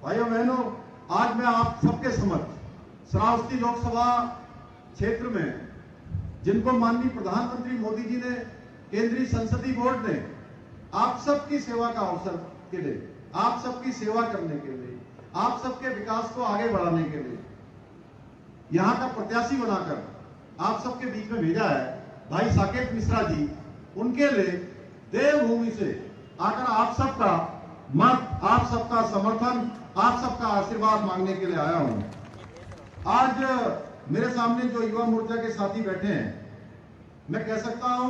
भाइयों बहनों, आज मैं आप सबके समक्ष श्रावस्ती लोकसभा क्षेत्र में जिनको माननीय प्रधानमंत्री मोदी जी ने, केंद्रीय संसदीय बोर्ड ने आप सबकी सेवा का अवसर के लिए, आप सबकी सेवा करने के लिए, आप सबके विकास को आगे बढ़ाने के लिए यहां का प्रत्याशी बनाकर आप सबके बीच में भेजा है भाई साकेत मिश्रा जी। उनके लिए देवभूमि से आकर आप सबका मत, आप सबका समर्थन, आप सबका आशीर्वाद मांगने के लिए आया हूं। आज मेरे सामने जो युवा मोर्चा के साथी बैठे हैं, मैं कह सकता हूं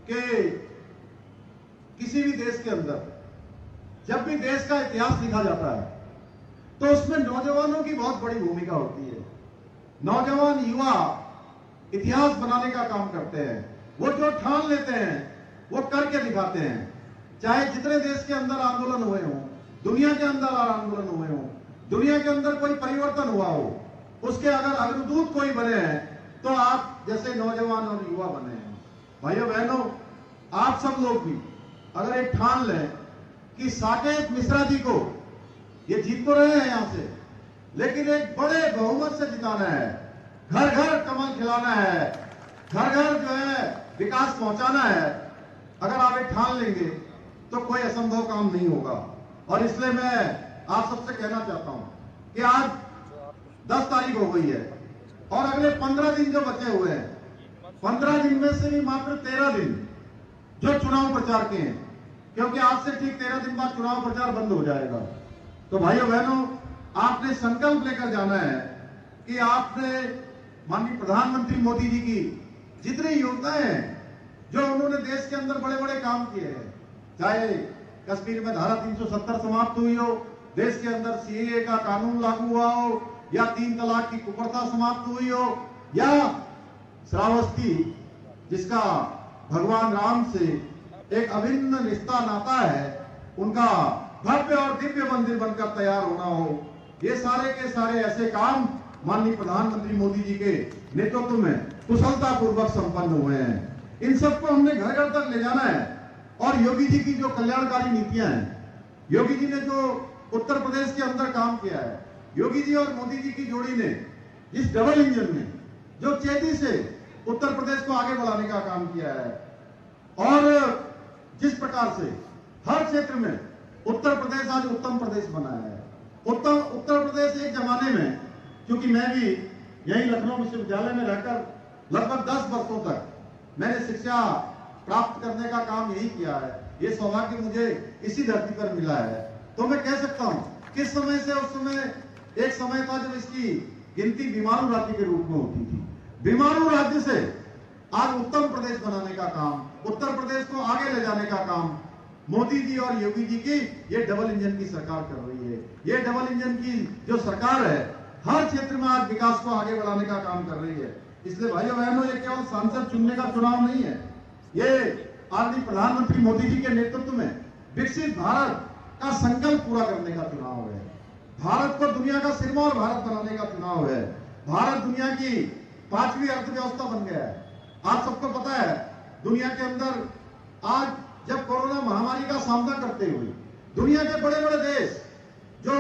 कि किसी भी देश के अंदर जब भी देश का इतिहास लिखा जाता है तो उसमें नौजवानों की बहुत बड़ी भूमिका होती है। नौजवान युवा इतिहास बनाने का काम करते हैं। वो जो ठान लेते हैं वो करके दिखाते हैं। चाहे जितने देश के अंदर आंदोलन हुए हों, दुनिया के अंदर आंदोलन हुए हों, दुनिया के अंदर कोई परिवर्तन हुआ हो, उसके अगर अग्रदूत कोई बने हैं तो आप जैसे नौजवान और युवा बने हैं। भाइयों बहनों, आप सब लोग भी अगर एक ठान लें कि साकेत मिश्रा जी को, ये जीत तो रहे हैं यहां से, लेकिन एक बड़े बहुमत से जिताना है, घर घर कमल खिलाना है, घर घर जो है विकास पहुंचाना है। अगर आप एक ठान लेंगे तो कोई असंभव काम नहीं होगा। और इसलिए मैं आप सबसे कहना चाहता हूं कि आज 10 तारीख हो गई है और अगले 15 दिन जो बचे हुए हैं, 15 दिन में से भी मात्र 13 दिन जो चुनाव प्रचार के हैं, क्योंकि आज से ठीक 13 दिन बाद चुनाव प्रचार बंद हो जाएगा। तो भाइयों बहनों, आपने संकल्प लेकर जाना है कि आपने माननीय प्रधानमंत्री मोदी जी की जितनी योजनाएं हैं, जो उन्होंने देश के अंदर बड़े बड़े काम किए हैं, चाहे कश्मीर में धारा 370 समाप्त हुई हो, देश के अंदर सीएए का कानून लागू हुआ हो, या 3 तलाक की कुप्रथा समाप्त हुई हो, या श्रावस्ती जिसका भगवान राम से एक अभिन्न रिश्ता नाता है, उनका भव्य और दिव्य मंदिर बनकर तैयार होना हो, ये सारे के सारे ऐसे काम माननीय प्रधानमंत्री मोदी जी के नेतृत्व में कुशलता पूर्वक संपन्न हुए हैं। इन सबको हमने घर घर तक ले जाना है। और योगी जी की जो कल्याणकारी नीतियां हैं, योगी जी ने जो उत्तर प्रदेश के अंदर काम किया है, योगी जी और मोदी जी की जोड़ी ने इस डबल इंजन में जो तेजी से उत्तर प्रदेश को आगे बढ़ाने का काम किया है, और जिस प्रकार से हर क्षेत्र में उत्तर प्रदेश आज उत्तम प्रदेश बना है। उत्तर प्रदेश एक जमाने में, क्योंकि मैं भी यही लखनऊ विश्वविद्यालय में रहकर लगभग 10 वर्षों तक मैंने शिक्षा प्राप्त करने का काम यही किया है, ये सौभाग्य मुझे इसी धरती पर मिला है। तो मैं कह सकता हूं किस समय से उस समय एक समय था जब इसकी गिनती बीमारू राज्य के रूप में होती थी। बीमारू राज्य से आज उत्तम प्रदेश बनाने का काम, उत्तर प्रदेश को आगे ले जाने का काम मोदी जी और योगी जी की ये डबल इंजन की सरकार कर रही है। ये डबल इंजन की जो सरकार है, हर क्षेत्र में आज विकास को आगे बढ़ाने का काम कर रही है। इसलिए भाइयों बहनों, ये केवल सांसद चुनने का चुनाव नहीं है, ये आदरणीय प्रधानमंत्री मोदी जी के नेतृत्व में विकसित भारत का संकल्प पूरा करने का चुनाव है। भारत को दुनिया का सिरमौर भारत बनाने का चुनाव है। भारत दुनिया की 5वीं अर्थव्यवस्था बन गया है। आप सबको पता है, दुनिया के अंदर आज जब कोरोना महामारी का सामना करते हुए दुनिया के बड़े बड़े देश जो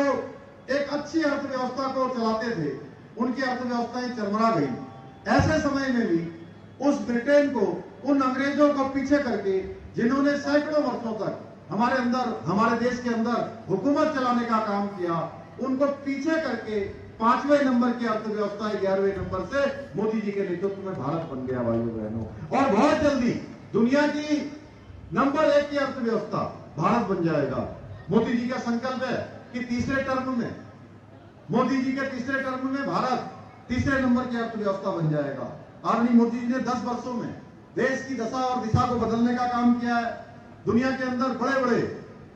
एक अच्छी अर्थव्यवस्था को चलाते थे, उनकी अर्थव्यवस्थाएं चरमरा गई। ऐसे समय में भी उस ब्रिटेन को, उन अंग्रेजों को पीछे करके, जिन्होंने सैकड़ों वर्षों तक हमारे देश के अंदर हुकूमत चलाने का काम किया, उनको पीछे करके 5वें नंबर की अर्थव्यवस्था 11वें नंबर से मोदी जी के नेतृत्व में भारत बन गया भाइयों बहनों। और बहुत जल्दी दुनिया की नंबर 1 की अर्थव्यवस्था भारत बन जाएगा। मोदी जी का संकल्प है कि तीसरे टर्म में, मोदी जी के तीसरे टर्म में भारत तीसरे नंबर की अर्थव्यवस्था बन जाएगा। आदरणीय मोदी जी ने 10 वर्षों में देश की दशा और दिशा को बदलने का काम किया है। दुनिया के अंदर बड़े बड़े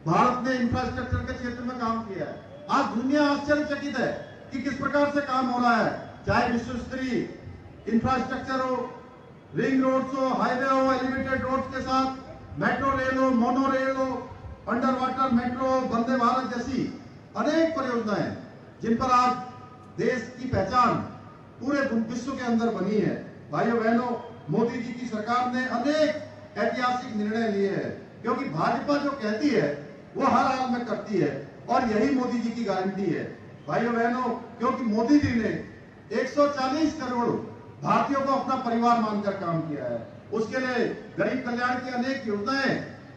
भारत ने इंफ्रास्ट्रक्चर के क्षेत्र में काम किया है। आज दुनिया आश्चर्यचकित है कि किस प्रकार से काम हो रहा है, चाहे विश्व स्तरीय इंफ्रास्ट्रक्चर हो, रिंग रोड्स हो, हाईवे हो, एलिवेटेड रोड्स के साथ मेट्रो रेल हो, मोनो रेल हो, under water metro, Vande Bharat जैसी अनेक परियोजनाएं जिन पर आज देश की पहचान पूरे विश्व के अंदर बनी है। भाइयों बहनों, मोदी जी की सरकार ने अनेक ऐतिहासिक निर्णय लिए हैं, क्योंकि भाजपा जो कहती है वो हर हाल में करती है। और यही मोदी जी की गारंटी है भाइयों बहनों, क्योंकि मोदी जी ने 140 करोड़ भारतीयों को अपना परिवार मानकर काम किया है। उसके लिए गरीब कल्याण की अनेक योजनाएं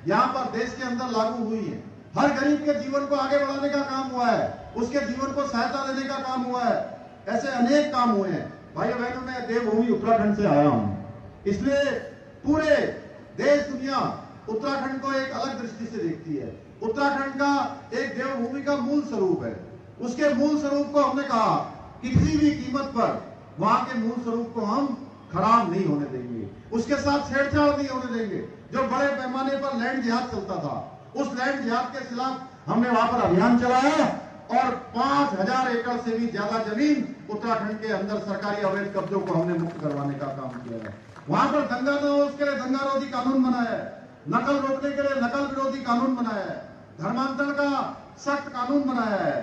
यहाँ पर देश के अंदर लागू हुई हैं। हर गरीब के जीवन को आगे बढ़ाने का काम हुआ है, उसके जीवन को सहायता देने का काम हुआ है। ऐसे अनेक काम हुए हैं भाइयों बहनों। मैं देवभूमि उत्तराखंड से आया हूं, इसलिए पूरे देश दुनिया उत्तराखंड को एक अलग दृष्टि से देखती है। उत्तराखंड का एक देवभूमि का मूल स्वरूप है। उसके मूल स्वरूप को हमने कहा कि किसी भी कीमत पर वहां के मूल स्वरूप को हम खराब नहीं होने देंगे, उसके साथ छेड़छाड़ नहीं होने देंगे। जो बड़े पैमाने पर लैंड जिहाद चलता था, उस लैंड जिहाद के खिलाफ हमने वहां पर अभियान चलाया और 5000 एकड़ से भी ज्यादा जमीन उत्तराखंड के अंदर सरकारी अवैध कब्जों को हमने मुक्त करवाने का काम किया है। वहां पर दंगा न हो उसके लिए दंगा रोधी कानून बनाया है, नकल रोकने के लिए नकल विरोधी कानून बनाया है, धर्मांतरण का सख्त कानून बनाया है।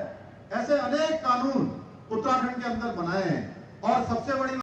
ऐसे अनेक कानून उत्तराखंड के अंदर बनाए हैं और सबसे बड़ी